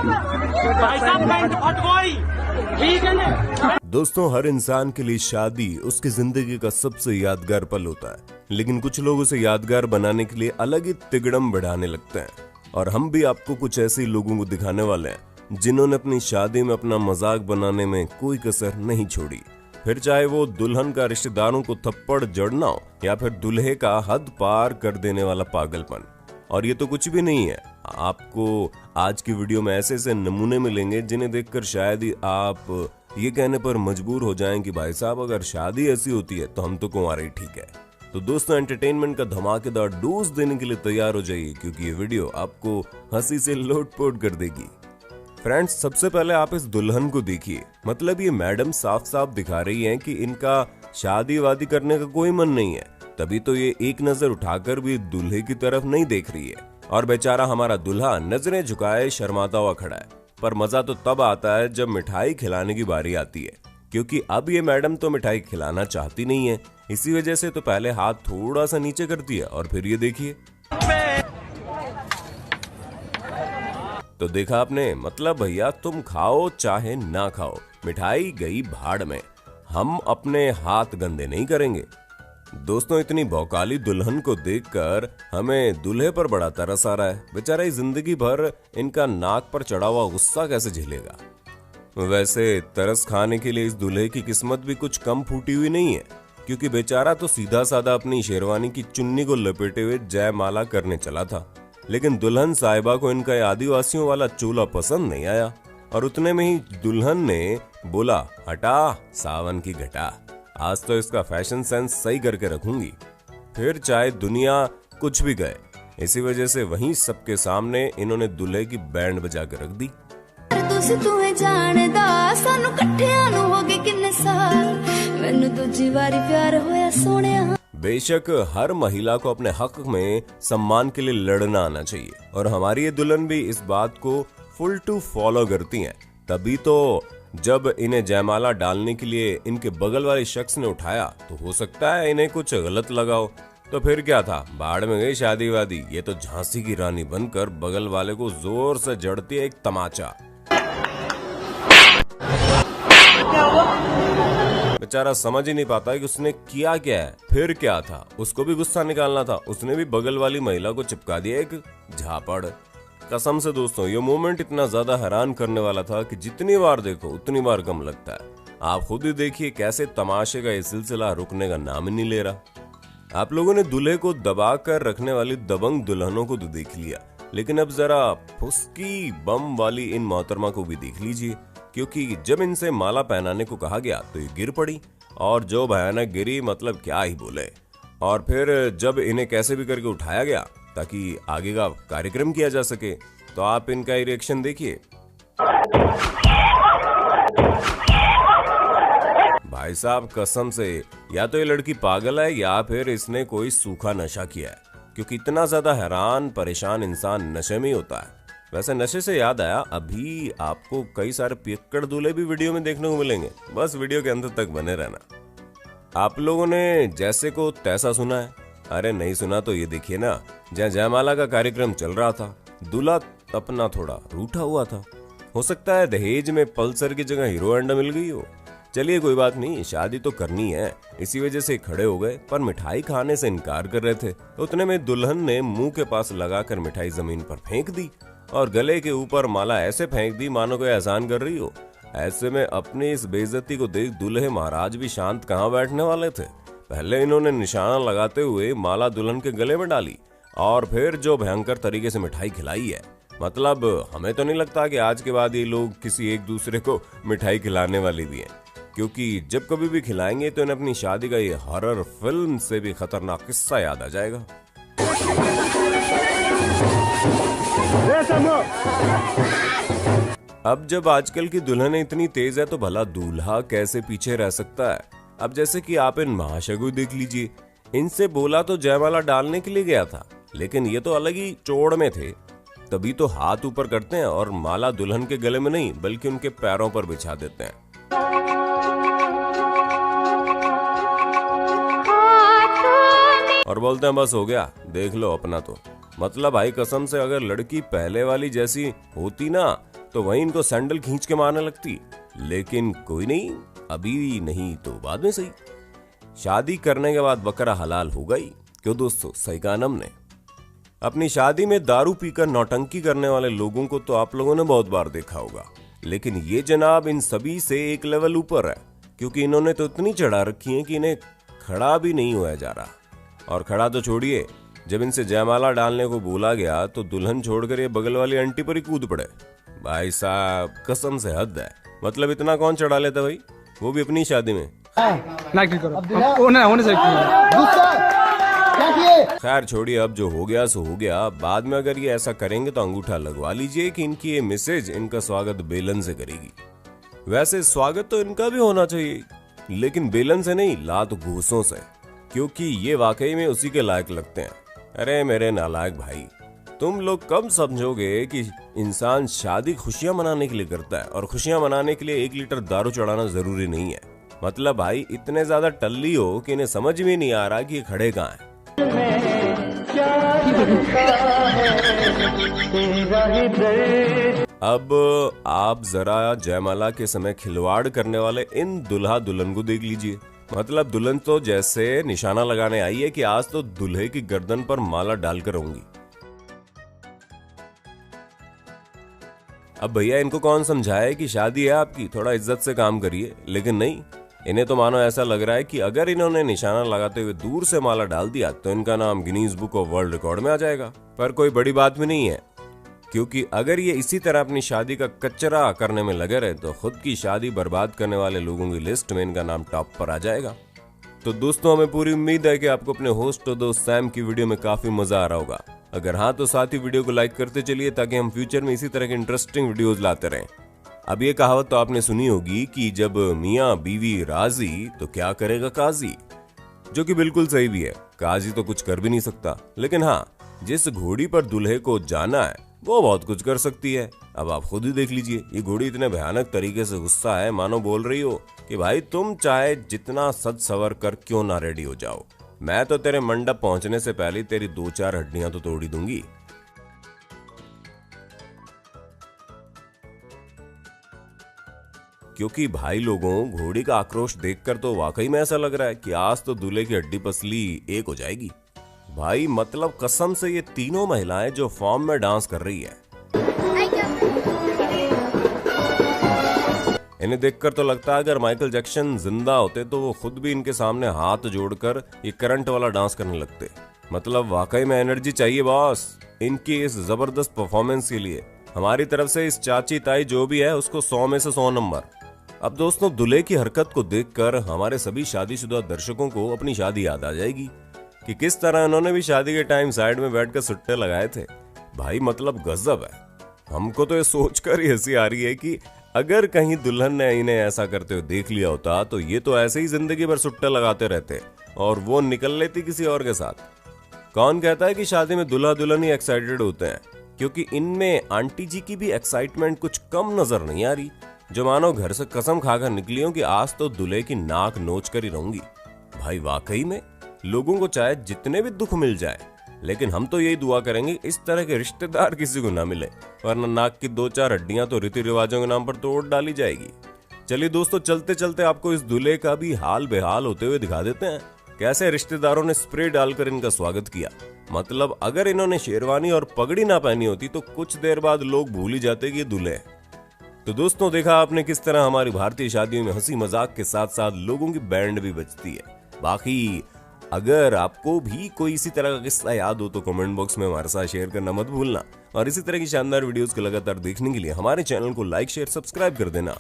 भाई साहब पैंट फट गई, ठीक है ना। दोस्तों, हर इंसान के लिए शादी उसकी जिंदगी का सबसे यादगार पल होता है, लेकिन कुछ लोग उसे यादगार बनाने के लिए अलग ही तिगड़म बढ़ाने लगते हैं। और हम भी आपको कुछ ऐसे लोगों को दिखाने वाले हैं जिन्होंने अपनी शादी में अपना मजाक बनाने में कोई कसर नहीं छोड़ी, फिर चाहे वो दुल्हन का रिश्तेदारों को थप्पड़ जड़ना हो या फिर दूल्हे का हद पार कर देने वाला पागलपन। और ये तो कुछ भी नहीं है, आपको आज की वीडियो में ऐसे ऐसे नमूने मिलेंगे जिन्हें देखकर शायद ही आप ये कहने पर मजबूर हो जाएं कि भाई साहब अगर शादी ऐसी होती है तो हम तो कुंवारे ही ठीक है। तो दोस्तों, एंटरटेनमेंट का धमाकेदार डोज देने के लिए तैयार हो जाइए, क्योंकि ये वीडियो आपको हंसी से लोटपोट कर देगी। फ्रेंड्स, सबसे पहले आप इस दुल्हन को देखिए। मतलब ये मैडम साफ साफ दिखा रही हैं कि इनका शादी वादी करने का कोई मन नहीं है, तभी तो ये एक नजर उठाकर भी दूल्हे की तरफ नहीं देख रही है। और बेचारा हमारा दूल्हा नजरें झुकाए शर्माता हुआ खड़ा है। पर मजा तो तब आता है जब मिठाई खिलाने की बारी आती है, क्योंकि अब ये मैडम तो मिठाई खिलाना चाहती नहीं है। इसी वजह से तो पहले हाथ थोड़ा सा नीचे करती है और फिर ये देखिए, तो देखा आपने, मतलब भैया तुम खाओ चाहे ना खाओ, मिठाई गई भाड़ में, हम अपने हाथ गंदे नहीं करेंगे। दोस्तों, इतनी भौकाली दुल्हन को देखकर हमें दूल्हे पर बड़ा तरस आ रहा है। बेचारा ही जिंदगी भर इनका नाक पर चढ़ा हुआ गुस्सा कैसे झेलेगा। वैसे तरस खाने के लिए इस दूल्हे की किस्मत भी कुछ कम फूटी हुई नहीं है, क्योंकि बेचारा तो सीधा साधा अपनी शेरवानी की चुन्नी को लपेटे हुए जयमाला करने चला था, लेकिन दुल्हन साहिबा को इनका आदिवासियों वाला चोला पसंद नहीं आया। और उतने में ही दुल्हन ने बोला, हटा सावन की घटा, आज तो इसका फैशन सेंस सही करके रखूंगी, फिर चाहे दुनिया कुछ भी कहे। इसी वजह से वहीं सबके सामने इन्होंने दूल्हे की बैंड बजा कर रख दी। बेशक हर महिला को अपने हक में सम्मान के लिए लड़ना आना चाहिए, और हमारी ये दुल्हन भी इस बात को फुल टू फॉलो करती हैं। तभी तो जब इन्हें जयमाला डालने के लिए इनके बगल वाले शख्स ने उठाया, तो हो सकता है इन्हें कुछ गलत लगा हो, तो फिर क्या था, भाड़ में गई शादी वादी। ये तो झांसी की रानी बनकर बगल वाले को जोर से जड़ती है एक तमाचा। बेचारा समझ ही नहीं पाता कि उसने किया क्या है। फिर क्या था, उसको भी गुस्सा निकालना था, उसने भी बगल वाली महिला को चिपका दिया एक झापड़। कसम से दोस्तों, ये मोमेंट इतना ज्यादा हैरान करने वाला था कि जितनी बार देखो उतनी बार कम लगता है। आप खुद ही देखिए कैसे तमाशे का ये सिलसिला रुकने का नाम ही नहीं ले रहा। आप लोगों ने दूल्हे को दबा कर रखने वाली दबंग दुल्हनों को तो देख लिया, लेकिन अब जरा फुस्की बम वाली इन मोहतरमा को भी देख लीजिए, क्योंकि जब इनसे माला पहनाने को कहा गया तो ये गिर पड़ी, और जो भयानक गिरी मतलब क्या ही बोले। और फिर जब इन्हें कैसे भी करके उठाया गया ताकि आगे का कार्यक्रम किया जा सके, तो आप इनका ही रिएक्शन देखिए। भाई साहब, कसम से या तो ये लड़की पागल है या फिर इसने कोई सूखा नशा किया है, क्योंकि इतना ज्यादा हैरान परेशान इंसान नशे में ही होता है। वैसे नशे से याद आया, अभी आपको कई सारे पियक्कड़ दूल्हे भी वीडियो में देखने को मिलेंगे, बस वीडियो के अंत तक बने रहना। आप लोगों ने जैसे को तैसा सुना है? अरे नहीं सुना तो ये देखिए ना, जहाँ जयमाला का कार्यक्रम चल रहा था, दूल्हा अपना थोड़ा रूठा हुआ था। हो सकता है दहेज में पल्सर की जगह हीरो होंडा मिल गई हो। चलिए कोई बात नहीं, शादी तो करनी है, इसी वजह से खड़े हो गए, पर मिठाई खाने से इनकार कर रहे थे। उतने में दुल्हन ने मुंह के पास लगाकर मिठाई जमीन पर फेंक दी और गले के ऊपर माला ऐसे फेंक दी मानो कोई एहसान कर रही हो। ऐसे में अपनी इस बेइज्जती को देख दूल्हे महाराज भी शांत कहाँ बैठने वाले थे। पहले इन्होंने निशाना लगाते हुए माला दुल्हन के गले में डाली, और फिर जो भयंकर तरीके से मिठाई खिलाई है। मतलब हमें तो नहीं लगता कि आज के बाद ये लोग किसी एक दूसरे को मिठाई खिलाने वाले भी हैं, क्योंकि जब कभी भी खिलाएंगे तो इन्हें अपनी शादी का ये हॉरर फिल्म से भी खतरनाक किस्सा याद आ जाएगा। अब जब आजकल की दुल्हनें इतनी तेज है तो भला दूल्हा कैसे पीछे रह सकता है। अब जैसे कि आप इन महाशय को देख लीजिए, इनसे बोला तो जयमाला डालने के लिए गया था, लेकिन ये तो अलग ही चोड़ में थे। तभी तो हाथ ऊपर करते हैं और माला दुल्हन के गले में नहीं बल्कि उनके पैरों पर बिछा देते हैं। और बोलते हैं बस हो गया, देख लो अपना। तो मतलब भाई कसम से अगर लड़की पहले वाली जैसी होती ना तो वहीं इनको सैंडल खींच के मारने लगती। लेकिन कोई नहीं, अभी नहीं तो बाद में सही। शादी करने के बाद बकरा हलाल होगा ही। क्यों दोस्तों, सही कहा हमने। अपनी शादी में दारू पीकर नौटंकी करने वाले लोगों को तो आप लोगों ने बहुत बार देखा होगा, लेकिन ये जनाब इन सभी से एक लेवल ऊपर है, क्योंकि इन्होंने तो इतनी चढ़ा रखी है कि इन्हें खड़ा भी नहीं होया जा रहा। और खड़ा तो छोड़िए, जब इनसे जयमाला डालने को बोला गया तो दुल्हन छोड़कर ये बगल वाली आंटी पर ही कूद पड़े। भाई साहब कसम से हद है। मतलब इतना कौन चढ़ा लेता भाई, वो भी अपनी शादी में। खैर छोड़िए, अब जो हो गया सो हो गया। बाद में अगर ये ऐसा करेंगे तो अंगूठा लगवा लीजिए कि इनकी ये मिसेज इनका स्वागत बेलन से करेगी। वैसे स्वागत तो इनका भी होना चाहिए, लेकिन बेलन से नहीं, लात घूसों से, क्योंकि ये वाकई में उसी के लायक लगते हैं। अरे मेरे नालायक भाई, तुम लोग कब समझोगे कि इंसान शादी खुशियां मनाने के लिए करता है, और खुशियां मनाने के लिए 1 लीटर दारू चढ़ाना जरूरी नहीं है। मतलब भाई इतने ज्यादा टल्ली हो कि इन्हें समझ में नहीं आ रहा कि ये खड़े कहाँ हैं। अब आप जरा जयमाला के समय खिलवाड़ करने वाले इन दुल्हा दुल्हन को देख लीजिए। मतलब दुल्हन तो जैसे निशाना लगाने आई है कि आज तो दूल्हे की गर्दन पर माला डालकर रहूंगी। अब भैया इनको कौन समझाए कि शादी है आपकी, थोड़ा इज्जत से काम करिए। लेकिन नहीं, इन्हें तो मानो ऐसा लग रहा है कि अगर इन्होंने निशाना लगाते हुए दूर से माला डाल दिया तो इनका नाम Guinness book of world record में आ जाएगा। पर कोई बड़ी बात भी नहीं है, क्योंकि अगर ये इसी तरह अपनी शादी का कचरा करने में लगे रहे तो खुद की शादी बर्बाद करने वाले लोगों की लिस्ट में इनका नाम टॉप पर आ जाएगा। तो दोस्तों, हमें पूरी उम्मीद है कि आपको अपने होस्ट और दोस्त सैम की वीडियो में काफी मजा आ रहा होगा। अगर हाँ तो साथ ही वीडियो को लाइक करते चलिए, ताकि हम फ्यूचर में इसी तरह के इंटरेस्टिंग वीडियोस लाते रहें। अब ये कहावत तो आपने सुनी होगी कि जब मियाँ बीवी राजी तो क्या करेगा काजी, जो कि बिल्कुल सही भी है। काजी तो कुछ कर भी नहीं सकता, लेकिन हाँ, जिस घोड़ी पर दूल्हे को जाना है वो बहुत कुछ कर सकती है। अब आप खुद ही देख लीजिए, ये घोड़ी इतने भयानक तरीके से गुस्सा है, मानो बोल रही हो कि भाई तुम चाहे जितना सज सवर कर क्यों ना रेडी हो जाओ, मैं तो तेरे मंडप पहुंचने से पहले तेरी 2-4 हड्डियां तो तोड़ ही दूंगी। क्योंकि भाई लोगों, घोड़ी का आक्रोश देखकर तो वाकई में ऐसा लग रहा है कि आज तो दूल्हे की हड्डी पसली एक हो जाएगी। भाई मतलब कसम से ये तीनों महिलाएं जो फॉर्म में डांस कर रही है, इन्हें देखकर तो लगता है अगर माइकल जैक्सन जिंदा होते तो वो खुद भी इनके सामने हाथ जोड़कर ये करंट वाला डांस करने लगते। मतलब वाकई में एनर्जी चाहिए बॉस इनकी इस जबरदस्त परफॉर्मेंस के लिए। हमारी तरफ से इस चाची ताई जो भी है उसको 100 में से 100 नंबर। अब दोस्तों, दूल्हे की हरकत को देखकर हमारे सभी शादीशुदा दर्शकों को अपनी शादी याद आ जाएगी कि किस तरह उन्होंने भी शादी के टाइम साइड में बैठकर सुट्टे लगाए थे। भाई मतलब गजब है। हमको तो ये सोचकर ही हंसी आ रही है कि अगर कहीं दुल्हन ने इन्हें ऐसा करते हुए देख लिया होता तो ये तो ऐसे ही जिंदगी भर सुट्टे लगाते रहते और वो निकल लेती किसी और के साथ। कौन कहता है कि शादी में दूल्हा दुल्हन ही एक्साइटेड होते हैं, क्योंकि इनमें आंटी जी की भी एक्साइटमेंट कुछ कम नजर नहीं आ रही, जो मानो घर से कसम खाकर निकली हो कि आज तो दूल्हे की नाक नोच कर ही रहूंगी। भाई वाकई में लोगों को चाहे जितने भी दुख मिल जाए, लेकिन हम तो यही दुआ करेंगे इस तरह के रिश्तेदार किसी को ना मिले, वरना नाक की 2-4 हड्डियां तो रीति रिवाजों के नाम पर तोड़ डाली जाएगी। चलिए दोस्तों, चलते चलते आपको इस दूल्हे का भी हाल बेहाल होते हुए दिखा देते हैं, कैसे रिश्तेदारों ने स्प्रे डालकर इनका स्वागत किया। मतलब अगर इन्होंने शेरवानी और पगड़ी ना पहनी होती तो कुछ देर बाद लोग भूल ही जाते कि ये दूल्हे हैं। तो दोस्तों, देखा आपने किस तरह हमारी भारतीय शादियों में हंसी मजाक के साथ साथ लोगों की बैंड भी बजती है। बाकी अगर आपको भी कोई इसी तरह का किस्सा याद हो तो कमेंट बॉक्स में हमारे साथ शेयर करना मत भूलना, और इसी तरह की शानदार वीडियोस को लगातार देखने के लिए हमारे चैनल को लाइक शेयर सब्सक्राइब कर देना।